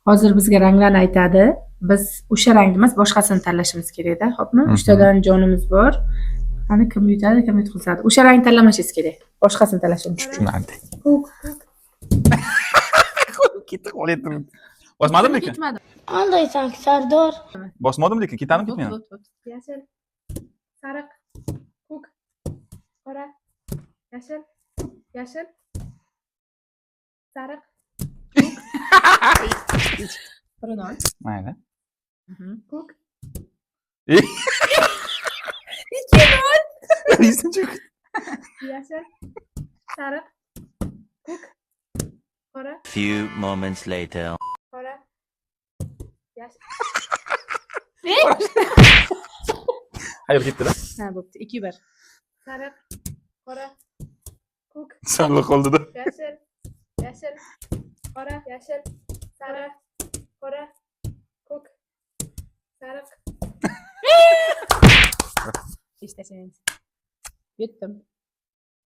Hozir bizga ranglarni aytadi. Biz o'sha rangni emas, boshqasini tanlashimiz kerak-da, xo'pmi? 3 tadan jonimiz bor. Qani kim yutadi, kim yutqizadi? O'sha rangni tanlamashingiz kerak. Boshqasini tanlashingiz kerak. Tushunardi. Ko'k. Ketib qolyaptimi? Bosmadim lekin. Ketmadi. Qandaysan, Sardor? Bosmadim lekin, ketadimi ketmaymi? Yashil, sariq, ko'k, qora, yashil, yashil, sariq. Birini ol. Mayli. Ko'k. Yashil, sariq, ko'k, qora, Few moments later. qora, yashil. Hayır ketdi-da. Ha, bo'pti. 2-1. Sariq, qora, ko'k, Sanli qoldi-da. yashil, yashil, qora, yashil, sariq, qora, ko'k, sariq. İşte senin. Yuttum.